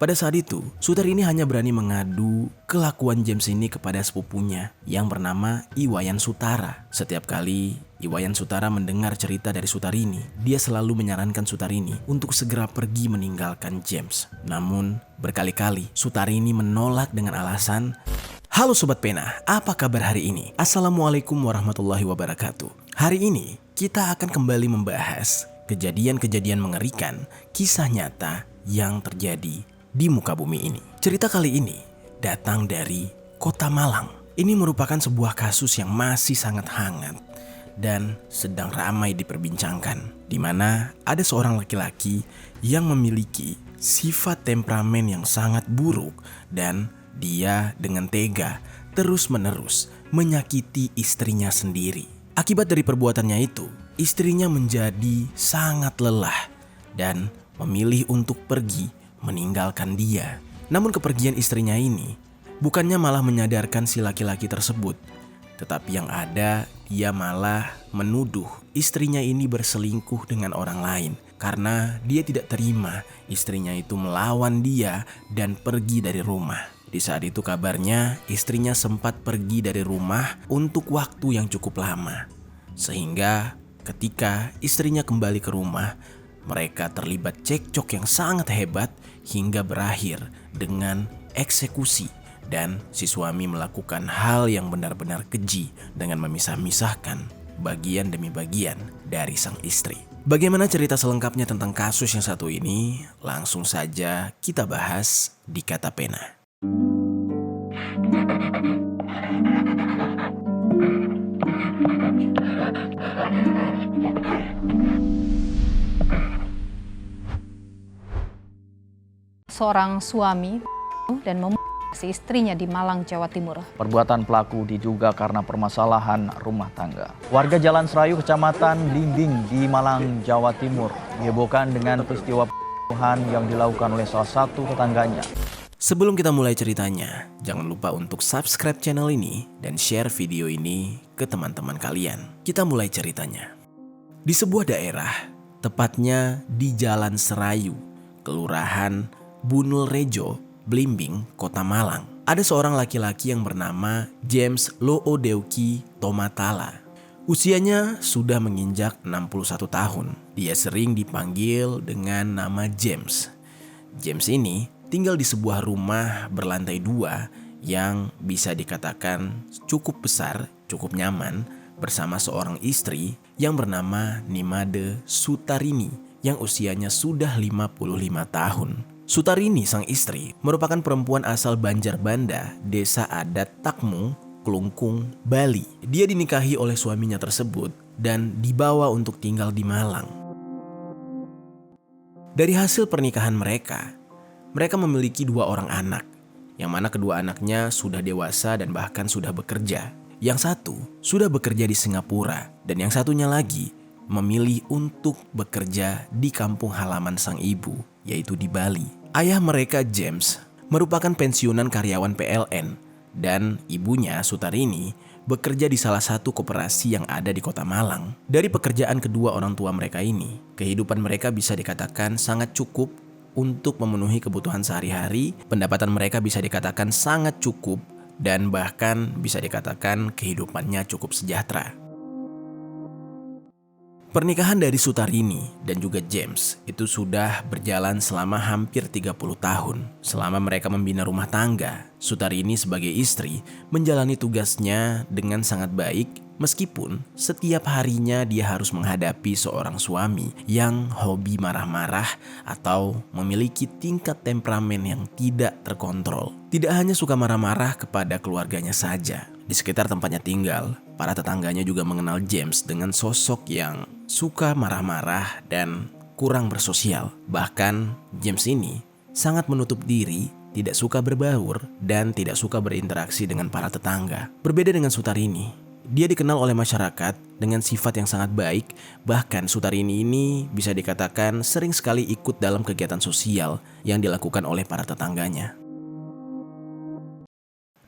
Pada saat itu, Sutari ini hanya berani mengadu kelakuan James ini kepada sepupunya yang bernama Iwayan Sutara. Setiap kali Iwayan Sutara mendengar cerita dari Sutarini, dia selalu menyarankan Sutarini untuk segera pergi meninggalkan James. Namun, berkali-kali Sutarini menolak dengan alasan, "Halo Sobat Pena, apa kabar hari ini? Assalamualaikum warahmatullahi wabarakatuh. Hari ini kita akan kembali membahas kejadian-kejadian mengerikan, kisah nyata yang terjadi di muka bumi ini." Cerita kali ini datang dari Kota Malang. Ini merupakan sebuah kasus yang masih sangat hangat dan sedang ramai diperbincangkan, di mana ada seorang laki-laki yang memiliki sifat temperamen yang sangat buruk dan dia dengan tega terus-menerus menyakiti istrinya sendiri. Akibat dari perbuatannya itu, istrinya menjadi sangat lelah dan memilih untuk pergi meninggalkan dia. Namun kepergian istrinya ini bukannya malah menyadarkan si laki-laki tersebut, tetapi yang ada dia malah menuduh istrinya ini berselingkuh dengan orang lain karena dia tidak terima istrinya itu melawan dia dan pergi dari rumah. Di saat itu kabarnya istrinya sempat pergi dari rumah untuk waktu yang cukup lama, sehingga ketika istrinya kembali ke rumah, mereka terlibat cekcok yang sangat hebat hingga berakhir dengan eksekusi, dan si suami melakukan hal yang benar-benar keji dengan memisah-misahkan bagian demi bagian dari sang istri. Bagaimana cerita selengkapnya tentang kasus yang satu ini? Langsung saja kita bahas di Kata Pena. Seorang suami dan membunuh si istrinya di Malang, Jawa Timur. Perbuatan pelaku diduga karena permasalahan rumah tangga. Warga Jalan Serayu, Kecamatan Blimbing di Malang, Jawa Timur dihebohkan dengan peristiwa pembunuhan yang dilakukan oleh salah satu tetangganya. Sebelum kita mulai ceritanya, jangan lupa untuk subscribe channel ini dan share video ini ke teman-teman kalian. Kita mulai ceritanya. Di sebuah daerah, tepatnya di Jalan Serayu, Kelurahan Bunul Rejo, Blimbing, Kota Malang, ada seorang laki-laki yang bernama James Loodeuki Tomatala. Usianya sudah menginjak 61 tahun. Dia sering dipanggil dengan nama James. James ini tinggal di sebuah rumah berlantai 2 yang bisa dikatakan cukup besar, cukup nyaman, bersama seorang istri yang bernama Nimade Sutarini yang usianya sudah 55 tahun. Sutarini, sang istri, merupakan perempuan asal Banjarbanda, Desa Adat Takmung, Klungkung, Bali. Dia dinikahi oleh suaminya tersebut dan dibawa untuk tinggal di Malang. Dari hasil pernikahan mereka memiliki 2 orang anak, yang mana kedua anaknya sudah dewasa dan bahkan sudah bekerja. Yang satu sudah bekerja di Singapura dan yang satunya lagi memilih untuk bekerja di kampung halaman sang ibu, yaitu di Bali. Ayah mereka, James, merupakan pensiunan karyawan PLN dan ibunya, Sutarini, bekerja di salah satu koperasi yang ada di Kota Malang. Dari pekerjaan kedua orang tua mereka ini, kehidupan mereka bisa dikatakan sangat cukup untuk memenuhi kebutuhan sehari-hari. Pendapatan mereka bisa dikatakan sangat cukup dan bahkan bisa dikatakan kehidupannya cukup sejahtera. Pernikahan dari Sutarini dan juga James itu sudah berjalan selama hampir 30 tahun. Selama mereka membina rumah tangga, Sutarini sebagai istri menjalani tugasnya dengan sangat baik, meskipun setiap harinya dia harus menghadapi seorang suami yang hobi marah-marah atau memiliki tingkat temperamen yang tidak terkontrol. Tidak hanya suka marah-marah kepada keluarganya saja. Di sekitar tempatnya tinggal, para tetangganya juga mengenal James dengan sosok yang suka marah-marah dan kurang bersosial. Bahkan James ini sangat menutup diri, tidak suka berbaur, dan tidak suka berinteraksi dengan para tetangga. Berbeda dengan Sutarini, dia dikenal oleh masyarakat dengan sifat yang sangat baik. Bahkan Sutarini ini bisa dikatakan sering sekali ikut dalam kegiatan sosial yang dilakukan oleh para tetangganya.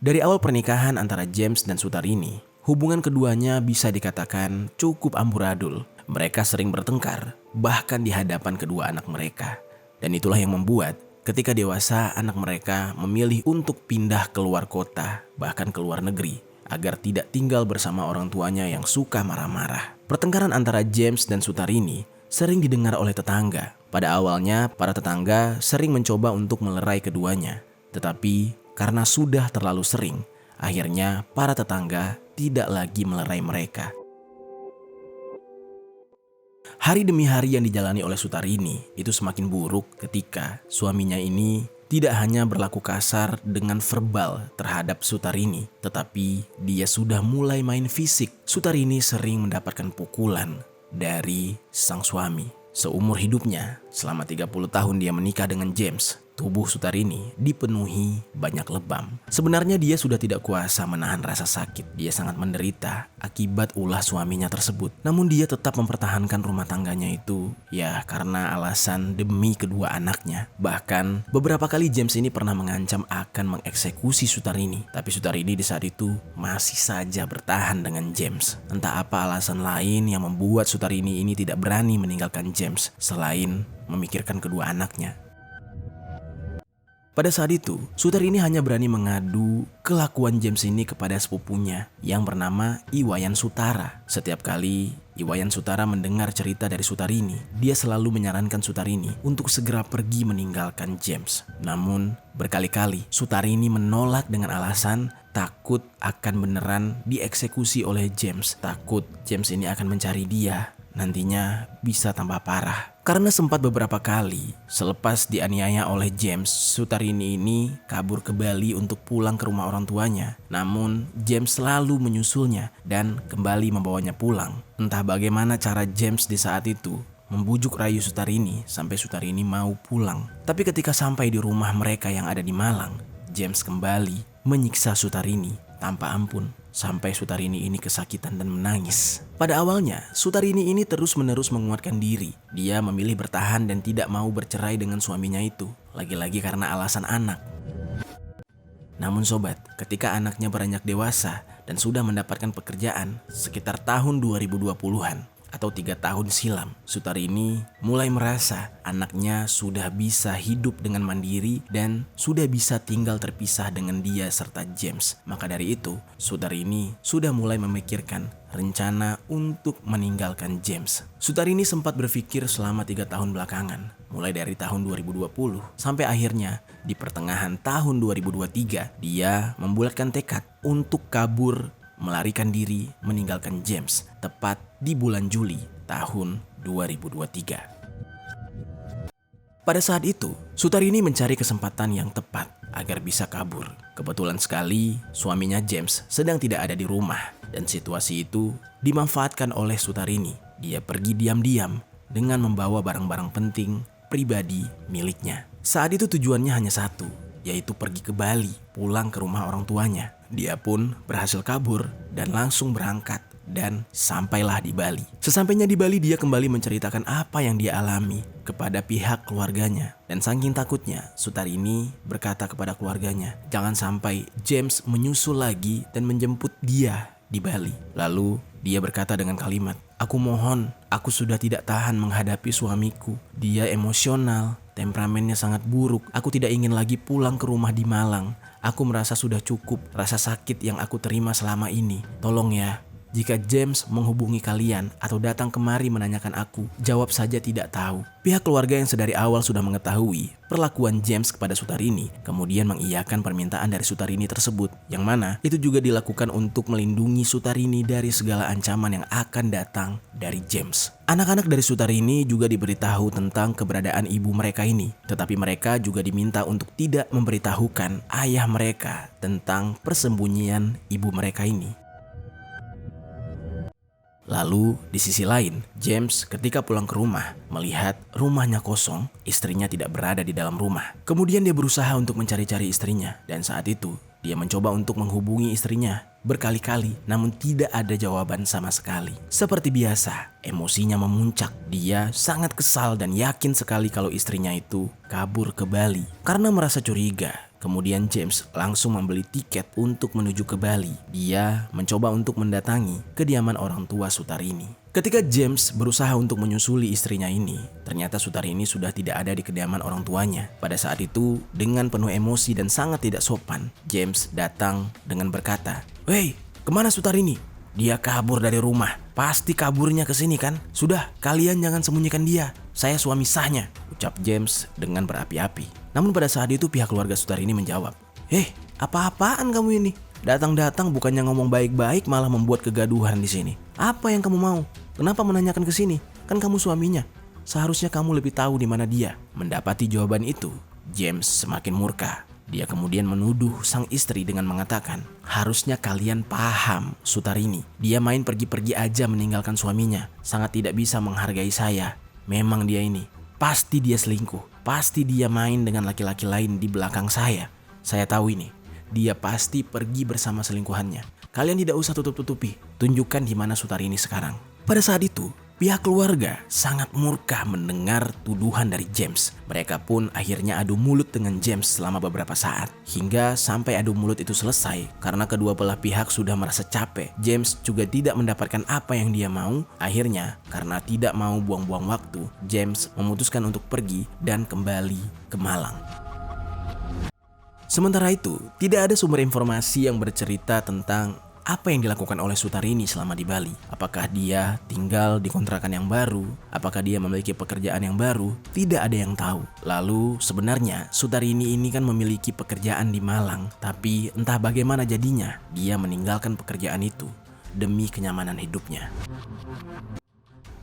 Dari awal pernikahan antara James dan Sutarini, hubungan keduanya bisa dikatakan cukup amburadul. Mereka sering bertengkar, bahkan di hadapan kedua anak mereka. Dan itulah yang membuat ketika dewasa anak mereka memilih untuk pindah keluar kota, bahkan ke luar negeri, agar tidak tinggal bersama orang tuanya yang suka marah-marah. Pertengkaran antara James dan Sutarini sering didengar oleh tetangga. Pada awalnya, para tetangga sering mencoba untuk melerai keduanya. Tetapi karena sudah terlalu sering, akhirnya para tetangga tidak lagi melerai mereka. Hari demi hari yang dijalani oleh Sutarini itu semakin buruk ketika suaminya ini tidak hanya berlaku kasar dengan verbal terhadap Sutarini, tetapi dia sudah mulai main fisik. Sutarini sering mendapatkan pukulan dari sang suami. Seumur hidupnya, selama 30 tahun dia menikah dengan James, tubuh Sutarini dipenuhi banyak lebam. Sebenarnya dia sudah tidak kuasa menahan rasa sakit. Dia sangat menderita akibat ulah suaminya tersebut. Namun dia tetap mempertahankan rumah tangganya itu ya karena alasan demi kedua anaknya. Bahkan beberapa kali James ini pernah mengancam akan mengeksekusi Sutarini. Tapi Sutarini di saat itu masih saja bertahan dengan James. Entah apa alasan lain yang membuat Sutarini ini tidak berani meninggalkan James selain memikirkan kedua anaknya. Pada saat itu, Sutarini hanya berani mengadu kelakuan James ini kepada sepupunya yang bernama Iwayan Sutara. Setiap kali Iwayan Sutara mendengar cerita dari Sutarini, dia selalu menyarankan Sutarini untuk segera pergi meninggalkan James. Namun, berkali-kali Sutarini menolak dengan alasan takut akan beneran dieksekusi oleh James. Takut James ini akan mencari dia, nantinya bisa tambah parah. Karena sempat beberapa kali selepas dianiaya oleh James, Sutarini ini kabur ke Bali untuk pulang ke rumah orang tuanya. Namun James selalu menyusulnya dan kembali membawanya pulang. Entah bagaimana cara James di saat itu membujuk rayu Sutarini sampai Sutarini mau pulang. Tapi ketika sampai di rumah mereka yang ada di Malang, James kembali menyiksa Sutarini tanpa ampun sampai Sutarini ini kesakitan dan menangis. Pada awalnya, Sutarini ini terus-menerus menguatkan diri. Dia memilih bertahan dan tidak mau bercerai dengan suaminya itu, lagi-lagi karena alasan anak. Namun sobat, ketika anaknya beranjak dewasa dan sudah mendapatkan pekerjaan sekitar tahun 2020-an atau 3 tahun silam, Sutarini mulai merasa anaknya sudah bisa hidup dengan mandiri dan sudah bisa tinggal terpisah dengan dia serta James. Maka dari itu, Sutarini sudah mulai memikirkan rencana untuk meninggalkan James. Sutarini sempat berpikir selama 3 tahun belakangan, mulai dari tahun 2020 sampai akhirnya di pertengahan tahun 2023, dia membulatkan tekad untuk kabur, melarikan diri, meninggalkan James tepat di bulan Juli tahun 2023. Pada saat itu, Sutarini mencari kesempatan yang tepat agar bisa kabur. Kebetulan sekali suaminya James sedang tidak ada di rumah dan situasi itu dimanfaatkan oleh Sutarini. Dia pergi diam-diam dengan membawa barang-barang penting pribadi miliknya. Saat itu tujuannya hanya satu, yaitu pergi ke Bali, pulang ke rumah orang tuanya. Dia pun berhasil kabur dan langsung berangkat dan sampailah di Bali. Sesampainya di Bali, dia kembali menceritakan apa yang dia alami kepada pihak keluarganya. Dan saking takutnya, Sutarini berkata kepada keluarganya, jangan sampai James menyusul lagi dan menjemput dia di Bali. Lalu dia berkata dengan kalimat, aku mohon, aku sudah tidak tahan menghadapi suamiku. Dia emosional, temperamennya sangat buruk. Aku tidak ingin lagi pulang ke rumah di Malang. Aku merasa sudah cukup rasa sakit yang aku terima selama ini. Tolong ya, jika James menghubungi kalian atau datang kemari menanyakan aku, jawab saja tidak tahu. Pihak keluarga yang sedari awal sudah mengetahui perlakuan James kepada Sutarini, kemudian mengiyakan permintaan dari Sutarini tersebut, yang mana itu juga dilakukan untuk melindungi Sutarini dari segala ancaman yang akan datang dari James. Anak-anak dari Sutarini juga diberitahu tentang keberadaan ibu mereka ini, tetapi mereka juga diminta untuk tidak memberitahukan ayah mereka tentang persembunyian ibu mereka ini. Lalu di sisi lain, James ketika pulang ke rumah melihat rumahnya kosong, istrinya tidak berada di dalam rumah. Kemudian dia berusaha untuk mencari-cari istrinya dan saat itu dia mencoba untuk menghubungi istrinya berkali-kali, namun tidak ada jawaban sama sekali. Seperti biasa, emosinya memuncak. Dia sangat kesal dan yakin sekali kalau istrinya itu kabur ke Bali. Karena merasa curiga, kemudian James langsung membeli tiket untuk menuju ke Bali. Dia mencoba untuk mendatangi kediaman orang tua Sutarini. Ketika James berusaha untuk menyusuli istrinya ini, ternyata Sutarini sudah tidak ada di kediaman orang tuanya. Pada saat itu, dengan penuh emosi dan sangat tidak sopan, James datang dengan berkata, "Hei, kemana Sutarini? Dia kabur dari rumah. Pasti kaburnya ke sini kan? Sudah, kalian jangan sembunyikan dia. Saya suami sahnya," ucap James dengan berapi-api. Namun pada saat itu pihak keluarga Sutarini menjawab, "Apa-apaan kamu ini? Datang-datang bukannya ngomong baik-baik malah membuat kegaduhan di sini. Apa yang kamu mau? Kenapa menanyakan ke sini? Kan kamu suaminya. Seharusnya kamu lebih tahu di mana dia." Mendapati jawaban itu, James semakin murka. Dia kemudian menuduh sang istri dengan mengatakan, "Harusnya kalian paham Sutarini. Dia main pergi-pergi aja meninggalkan suaminya. Sangat tidak bisa menghargai saya. Memang dia ini. Pasti dia selingkuh. Pasti dia main dengan laki-laki lain di belakang saya. Saya tahu ini. Dia pasti pergi bersama selingkuhannya. Kalian tidak usah tutup-tutupi. Tunjukkan di mana Sutarini sekarang." Pada saat itu, pihak keluarga sangat murka mendengar tuduhan dari James. Mereka pun akhirnya adu mulut dengan James selama beberapa saat. Hingga sampai adu mulut itu selesai, karena kedua belah pihak sudah merasa capek. James juga tidak mendapatkan apa yang dia mau. Akhirnya, karena tidak mau buang-buang waktu, James memutuskan untuk pergi dan kembali ke Malang. Sementara itu, tidak ada sumber informasi yang bercerita tentang apa yang dilakukan oleh Sutarini selama di Bali. Apakah dia tinggal di kontrakan yang baru? Apakah dia memiliki pekerjaan yang baru? Tidak ada yang tahu. Lalu sebenarnya Sutarini ini kan memiliki pekerjaan di Malang. Tapi entah bagaimana jadinya dia meninggalkan pekerjaan itu demi kenyamanan hidupnya.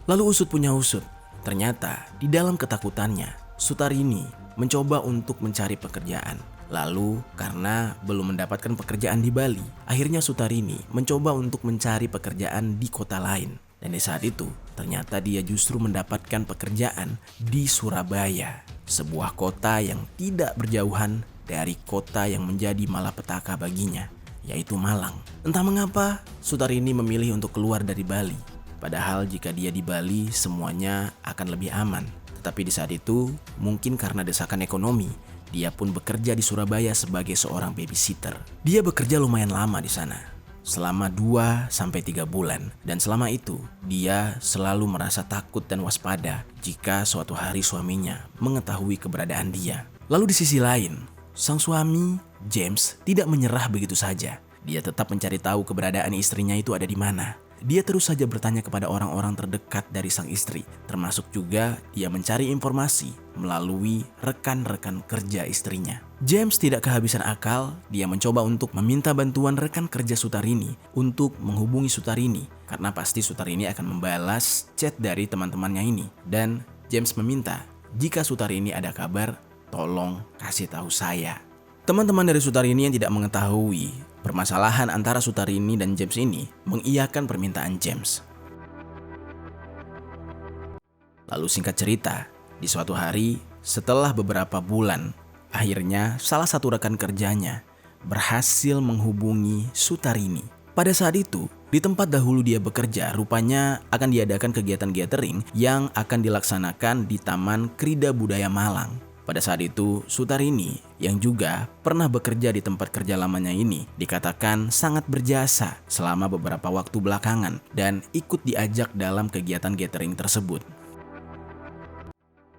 Lalu usut punya usut. Ternyata di dalam ketakutannya Sutarini mencoba untuk mencari pekerjaan. Lalu karena belum mendapatkan pekerjaan di Bali, akhirnya Sutarini mencoba untuk mencari pekerjaan di kota lain. Dan di saat itu ternyata dia justru mendapatkan pekerjaan di Surabaya, sebuah kota yang tidak berjauhan dari kota yang menjadi malapetaka baginya, yaitu Malang. Entah mengapa Sutarini memilih untuk keluar dari Bali. Padahal jika dia di Bali semuanya akan lebih aman. Tetapi di saat itu mungkin karena desakan ekonomi, dia pun bekerja di Surabaya sebagai seorang babysitter. Dia bekerja lumayan lama di sana, selama 2-3 bulan. Dan selama itu, dia selalu merasa takut dan waspada jika suatu hari suaminya mengetahui keberadaan dia. Lalu di sisi lain, sang suami, James, tidak menyerah begitu saja. Dia tetap mencari tahu keberadaan istrinya itu ada di mana. Dia terus saja bertanya kepada orang-orang terdekat dari sang istri, termasuk juga dia mencari informasi melalui rekan-rekan kerja istrinya. James tidak kehabisan akal, dia mencoba untuk meminta bantuan rekan kerja Sutarini untuk menghubungi Sutarini, karena pasti Sutarini akan membalas chat dari teman-temannya ini. Dan James meminta, jika Sutarini ada kabar, tolong kasih tahu saya. Teman-teman dari Sutarini yang tidak mengetahui permasalahan antara Sutarini dan James ini mengiyakan permintaan James. Lalu singkat cerita, di suatu hari setelah beberapa bulan, akhirnya salah satu rekan kerjanya berhasil menghubungi Sutarini. Pada saat itu, di tempat dahulu dia bekerja, rupanya akan diadakan kegiatan gathering yang akan dilaksanakan di Taman Krida Budaya Malang. Pada saat itu, Sutarini yang juga pernah bekerja di tempat kerja lamanya ini dikatakan sangat berjasa selama beberapa waktu belakangan dan ikut diajak dalam kegiatan gathering tersebut.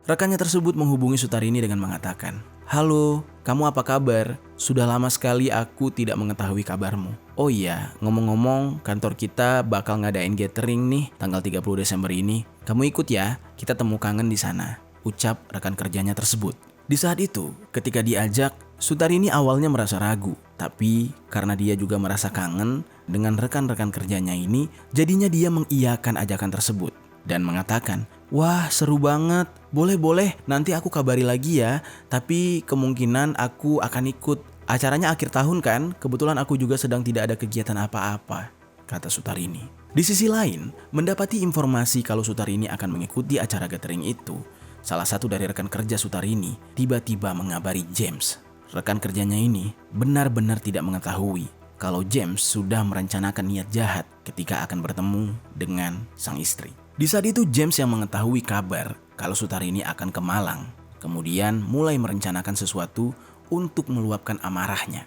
Rekannya tersebut menghubungi Sutarini dengan mengatakan, "Halo, kamu apa kabar? Sudah lama sekali aku tidak mengetahui kabarmu. Oh iya, ngomong-ngomong kantor kita bakal ngadain gathering nih tanggal 30 Desember ini. Kamu ikut ya, kita temu kangen di sana," ucap rekan kerjanya tersebut. Di saat itu, ketika diajak, Sutarini awalnya merasa ragu. Tapi karena dia juga merasa kangen dengan rekan-rekan kerjanya ini, jadinya dia mengiyakan ajakan tersebut. Dan mengatakan, "Wah, seru banget. Boleh, nanti aku kabari lagi ya. Tapi kemungkinan aku akan ikut. Acaranya akhir tahun kan? Kebetulan aku juga sedang tidak ada kegiatan apa-apa," kata Sutarini. Di sisi lain, mendapati informasi kalau Sutarini akan mengikuti acara gathering itu, salah satu dari rekan kerja Sutarini tiba-tiba mengabari James. Rekan kerjanya ini benar-benar tidak mengetahui kalau James sudah merencanakan niat jahat ketika akan bertemu dengan sang istri. Di saat itu James yang mengetahui kabar kalau Sutarini akan ke Malang, kemudian mulai merencanakan sesuatu untuk meluapkan amarahnya.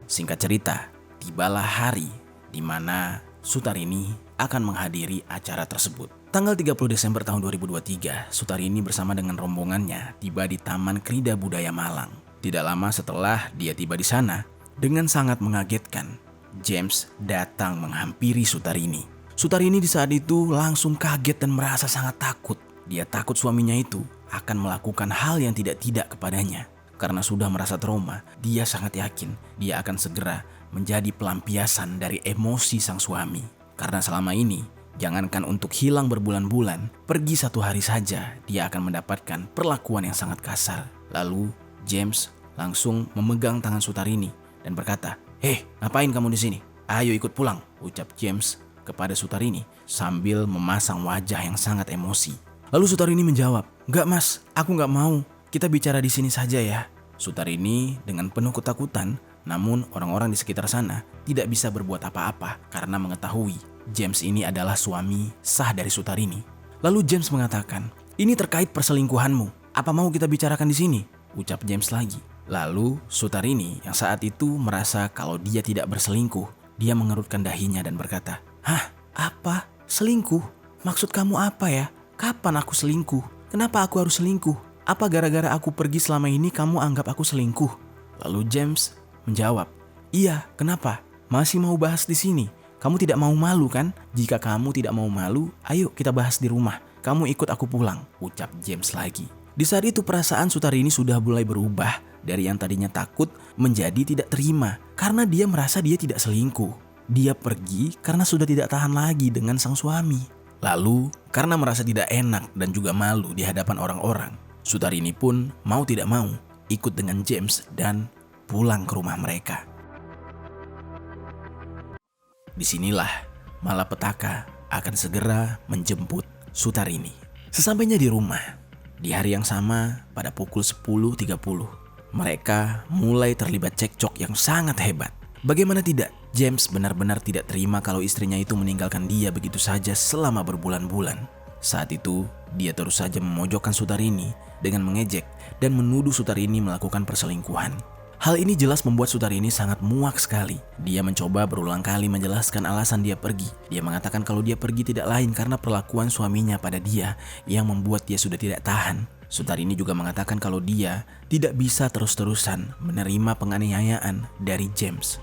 Singkat cerita, tibalah hari di mana Sutarini akan menghadiri acara tersebut. Tanggal 30 Desember tahun 2023, Sutarini bersama dengan rombongannya tiba di Taman Krida Budaya Malang. Tidak lama setelah dia tiba di sana, dengan sangat mengagetkan, James datang menghampiri Sutarini. Sutarini di saat itu langsung kaget dan merasa sangat takut. Dia takut suaminya itu akan melakukan hal yang tidak-tidak kepadanya. Karena sudah merasa trauma, dia sangat yakin dia akan segera menjadi pelampiasan dari emosi sang suami. Karena selama ini, jangankan untuk hilang berbulan-bulan, pergi 1 hari saja dia akan mendapatkan perlakuan yang sangat kasar. Lalu James langsung memegang tangan Sutarini dan berkata, "Hei, ngapain kamu di sini? Ayo ikut pulang," ucap James kepada Sutarini sambil memasang wajah yang sangat emosi. Lalu Sutarini menjawab, "Enggak mas, aku enggak mau. Kita bicara di sini saja ya." Sutarini dengan penuh ketakutan, namun orang-orang di sekitar sana tidak bisa berbuat apa-apa karena mengetahui James ini adalah suami sah dari Sutarini. Lalu James mengatakan, "Ini terkait perselingkuhanmu. Apa mau kita bicarakan di sini?" ucap James lagi. Lalu Sutarini yang saat itu merasa kalau dia tidak berselingkuh, dia mengerutkan dahinya dan berkata, "Hah? Apa? Selingkuh? Maksud kamu apa ya? Kapan aku selingkuh? Kenapa aku harus selingkuh? Apa gara-gara aku pergi selama ini kamu anggap aku selingkuh?" Lalu James menjawab, "Iya, kenapa? Masih mau bahas di sini? Kamu tidak mau malu kan? Jika kamu tidak mau malu, ayo kita bahas di rumah. Kamu ikut aku pulang," ucap James lagi. Di saat itu perasaan Sutarini sudah mulai berubah dari yang tadinya takut menjadi tidak terima karena dia merasa dia tidak selingkuh. Dia pergi karena sudah tidak tahan lagi dengan sang suami. Lalu karena merasa tidak enak dan juga malu di hadapan orang-orang, Sutarini pun mau tidak mau ikut dengan James dan pulang ke rumah mereka. Disinilah malapetaka akan segera menjemput Sutarini. Sesampainya di rumah, di hari yang sama pada pukul 10.30, mereka mulai terlibat cekcok yang sangat hebat. Bagaimana tidak, James benar-benar tidak terima kalau istrinya itu meninggalkan dia begitu saja selama berbulan-bulan. Saat itu, dia terus saja memojokkan Sutarini dengan mengejek dan menuduh Sutarini melakukan perselingkuhan. Hal ini jelas membuat Sutarini sangat muak sekali. Dia mencoba berulang kali menjelaskan alasan dia pergi. Dia mengatakan kalau dia pergi tidak lain karena perlakuan suaminya pada dia yang membuat dia sudah tidak tahan. Sutarini juga mengatakan kalau dia tidak bisa terus-terusan menerima penganiayaan dari James.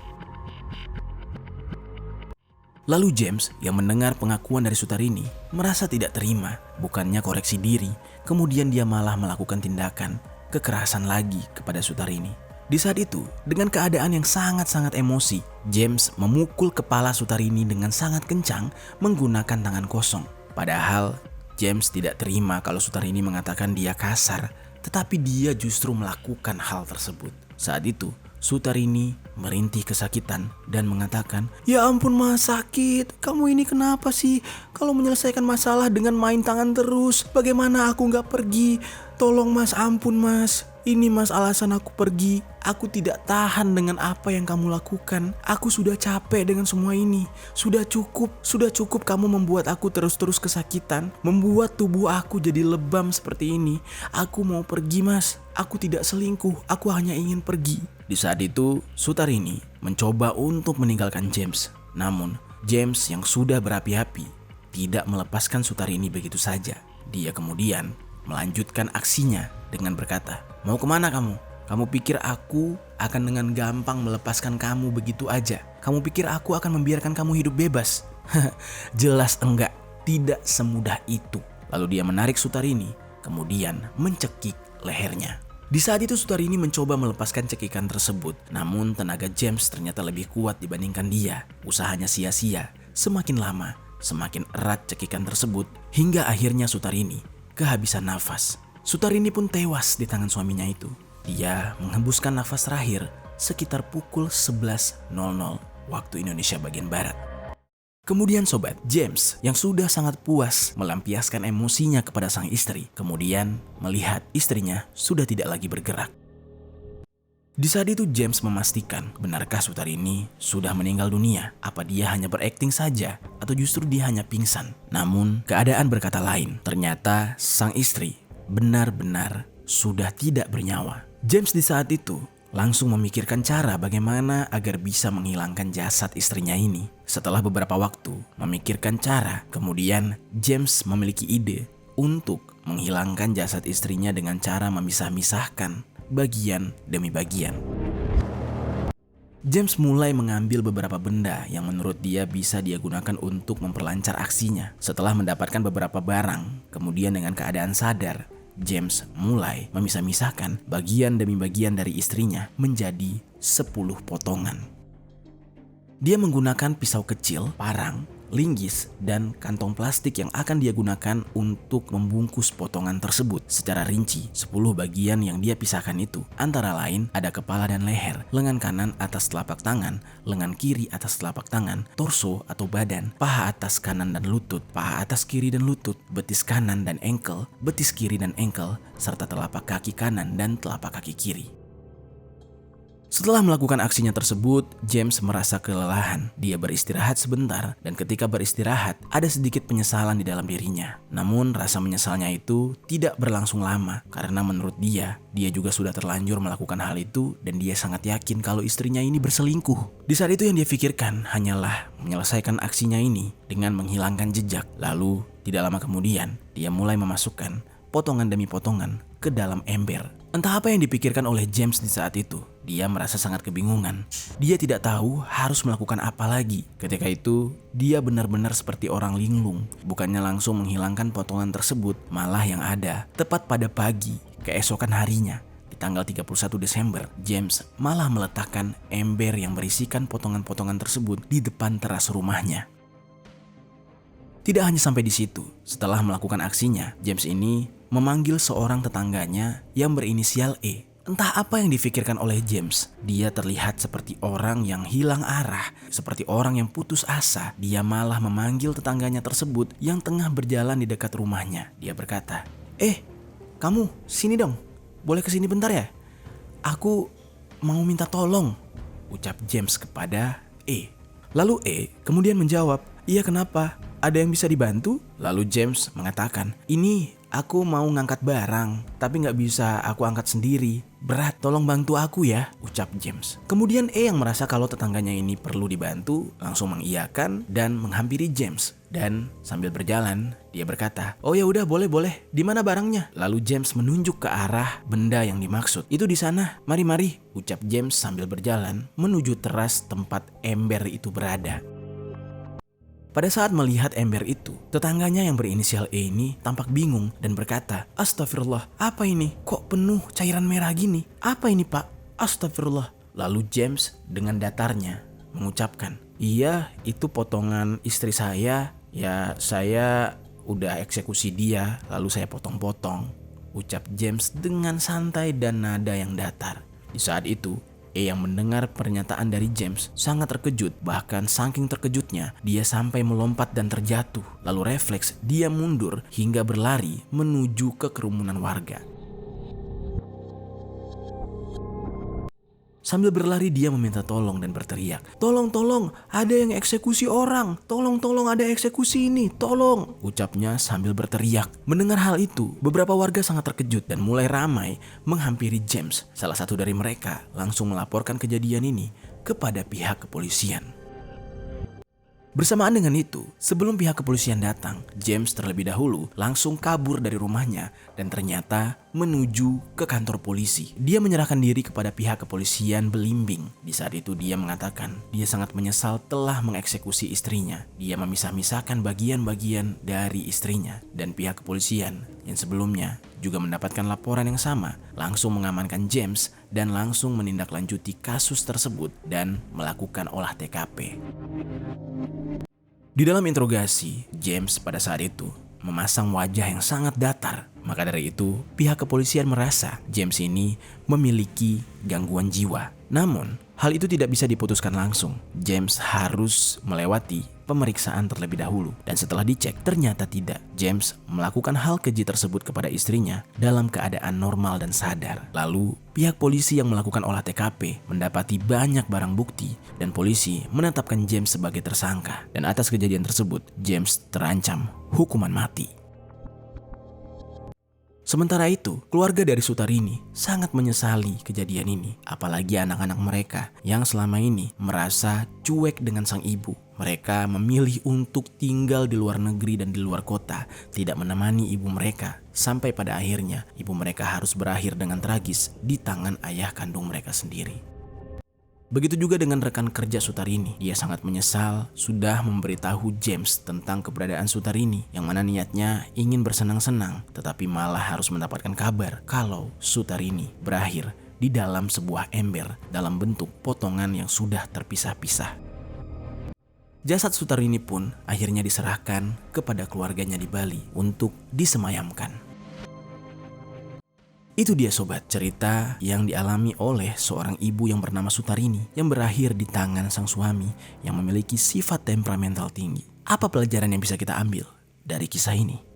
Lalu James yang mendengar pengakuan dari Sutarini merasa tidak terima, bukannya koreksi diri, kemudian dia malah melakukan tindakan kekerasan lagi kepada Sutarini. Di saat itu, dengan keadaan yang sangat-sangat emosi, James memukul kepala Sutarini dengan sangat kencang menggunakan tangan kosong. Padahal James tidak terima kalau Sutarini mengatakan dia kasar, tetapi dia justru melakukan hal tersebut. Saat itu, Sutarini merintih kesakitan dan mengatakan, "Ya ampun mas, sakit. Kamu ini kenapa sih? Kalau menyelesaikan masalah dengan main tangan terus, bagaimana aku gak pergi? Tolong mas, ampun mas. Ini mas alasan aku pergi. Aku tidak tahan dengan apa yang kamu lakukan. Aku sudah capek dengan semua ini. Sudah cukup kamu membuat aku terus-terus kesakitan. Membuat tubuh aku jadi lebam seperti ini. Aku mau pergi mas. Aku tidak selingkuh. Aku hanya ingin pergi." Di saat itu, Sutarini mencoba untuk meninggalkan James. Namun, James yang sudah berapi-api tidak melepaskan Sutarini begitu saja. Dia kemudian melanjutkan aksinya dengan berkata, "Mau kemana kamu? Kamu pikir aku akan dengan gampang melepaskan kamu begitu aja? Kamu pikir aku akan membiarkan kamu hidup bebas?" Jelas enggak, tidak semudah itu. Lalu dia menarik Sutarini, kemudian mencekik lehernya. Di saat itu Sutarini mencoba melepaskan cekikan tersebut, namun tenaga James ternyata lebih kuat dibandingkan dia. Usahanya sia-sia, semakin lama, semakin erat cekikan tersebut, hingga akhirnya Sutarini kehabisan nafas. Sutarini pun tewas di tangan suaminya itu. Dia menghembuskan nafas terakhir sekitar pukul 11.00 waktu Indonesia bagian Barat. Kemudian sobat, James yang sudah sangat puas melampiaskan emosinya kepada sang istri, kemudian melihat istrinya sudah tidak lagi bergerak. Di saat itu James memastikan, benarkah Sutarini sudah meninggal dunia? Apa dia hanya berakting saja atau justru dia hanya pingsan? Namun keadaan berkata lain. Ternyata sang istri benar-benar sudah tidak bernyawa. James di saat itu langsung memikirkan cara bagaimana agar bisa menghilangkan jasad istrinya ini. Setelah beberapa waktu memikirkan cara, kemudian James memiliki ide untuk menghilangkan jasad istrinya dengan cara memisah-misahkan bagian demi bagian. James mulai mengambil beberapa benda yang menurut dia bisa dia gunakan untuk memperlancar aksinya. Setelah mendapatkan beberapa barang, kemudian dengan keadaan sadar, James mulai memisah-misahkan bagian demi bagian dari istrinya menjadi 10 potongan. Dia menggunakan pisau kecil, parang, linggis, dan kantong plastik yang akan dia gunakan untuk membungkus potongan tersebut secara rinci. 10 bagian yang dia pisahkan itu antara lain ada kepala dan leher, lengan kanan atas telapak tangan, lengan kiri atas telapak tangan, torso atau badan, paha atas kanan dan lutut, paha atas kiri dan lutut, betis kanan dan engkel, betis kiri dan engkel, serta telapak kaki kanan dan telapak kaki kiri. Setelah melakukan aksinya tersebut, James merasa kelelahan. Dia beristirahat sebentar, dan ketika beristirahat, ada sedikit penyesalan di dalam dirinya. Namun, rasa menyesalnya itu tidak berlangsung lama, karena menurut dia juga sudah terlanjur melakukan hal itu, dan dia sangat yakin kalau istrinya ini berselingkuh. Di saat itu yang dia pikirkan hanyalah menyelesaikan aksinya ini dengan menghilangkan jejak. Lalu, tidak lama kemudian, dia mulai memasukkan potongan demi potongan ke dalam ember. Entah apa yang dipikirkan oleh James di saat itu. Dia merasa sangat kebingungan. Dia tidak tahu harus melakukan apa lagi. Ketika itu, dia benar-benar seperti orang linglung. Bukannya langsung menghilangkan potongan tersebut, malah yang ada, tepat pada pagi, keesokan harinya, di tanggal 31 Desember, James malah meletakkan ember yang berisikan potongan-potongan tersebut di depan teras rumahnya. Tidak hanya sampai di situ, setelah melakukan aksinya, James ini memanggil seorang tetangganya yang berinisial E. Entah apa yang difikirkan oleh James, dia terlihat seperti orang yang hilang arah, seperti orang yang putus asa. Dia malah memanggil tetangganya tersebut yang tengah berjalan di dekat rumahnya. Dia berkata, kamu sini dong, boleh kesini bentar ya? Aku mau minta tolong, ucap James kepada E. Lalu E kemudian menjawab, iya kenapa? Ada yang bisa dibantu? Lalu James mengatakan, ini aku mau ngangkat barang, tapi gak bisa aku angkat sendiri. Berat, tolong bantu aku ya, ucap James. Kemudian E yang merasa kalau tetangganya ini perlu dibantu, langsung mengiyakan dan menghampiri James. Dan sambil berjalan, dia berkata, oh ya udah boleh. Di mana barangnya? Lalu James menunjuk ke arah benda yang dimaksud. Itu di sana. Mari, ucap James sambil berjalan menuju teras tempat ember itu berada. Pada saat melihat ember itu, tetangganya yang berinisial E ini tampak bingung dan berkata, astagfirullah, apa ini? Kok penuh cairan merah gini? Apa ini pak? Astagfirullah. Lalu James dengan datarnya mengucapkan, iya itu potongan istri saya. Ya saya udah eksekusi dia, lalu saya potong-potong, ucap James dengan santai dan nada yang datar. Di saat itu, E yang mendengar pernyataan dari James sangat terkejut. Bahkan saking terkejutnya, dia sampai melompat dan terjatuh. Lalu refleks, dia mundur hingga berlari menuju ke kerumunan warga. Sambil berlari dia meminta tolong dan berteriak, tolong, ada yang eksekusi orang, tolong ada eksekusi ini, tolong, ucapnya sambil berteriak. Mendengar hal itu, beberapa warga sangat terkejut dan mulai ramai menghampiri James. Salah satu dari mereka langsung melaporkan kejadian ini kepada pihak kepolisian. Bersamaan dengan itu, sebelum pihak kepolisian datang, James terlebih dahulu langsung kabur dari rumahnya dan ternyata menuju ke kantor polisi. Dia menyerahkan diri kepada pihak kepolisian belimbing. Di saat itu dia mengatakan dia sangat menyesal telah mengeksekusi istrinya. Dia memisah-misahkan bagian-bagian dari istrinya, dan pihak kepolisian yang sebelumnya juga mendapatkan laporan yang sama langsung mengamankan James dan langsung menindaklanjuti kasus tersebut dan melakukan olah TKP. Di dalam interogasi, James pada saat itu memasang wajah yang sangat datar. Maka dari itu, pihak kepolisian merasa James ini memiliki gangguan jiwa. Namun, hal itu tidak bisa diputuskan langsung. James harus melewati pemeriksaan terlebih dahulu. Dan setelah dicek, ternyata tidak. James melakukan hal keji tersebut kepada istrinya dalam keadaan normal dan sadar. Lalu, pihak polisi yang melakukan olah TKP mendapati banyak barang bukti dan polisi menetapkan James sebagai tersangka. Dan atas kejadian tersebut, James terancam hukuman mati. Sementara itu, keluarga dari Sutarini sangat menyesali kejadian ini, apalagi anak-anak mereka yang selama ini merasa cuek dengan sang ibu. Mereka memilih untuk tinggal di luar negeri dan di luar kota, tidak menemani ibu mereka, sampai pada akhirnya ibu mereka harus berakhir dengan tragis di tangan ayah kandung mereka sendiri. Begitu juga dengan rekan kerja Sutarini. Dia sangat menyesal sudah memberitahu James tentang keberadaan Sutarini, yang mana niatnya ingin bersenang-senang, tetapi malah harus mendapatkan kabar kalau Sutarini berakhir di dalam sebuah ember dalam bentuk potongan yang sudah terpisah-pisah. Jasad Sutarini pun akhirnya diserahkan kepada keluarganya di Bali untuk disemayamkan. Itu dia sobat, cerita yang dialami oleh seorang ibu yang bernama Sutarini yang berakhir di tangan sang suami yang memiliki sifat temperamental tinggi. Apa pelajaran yang bisa kita ambil dari kisah ini?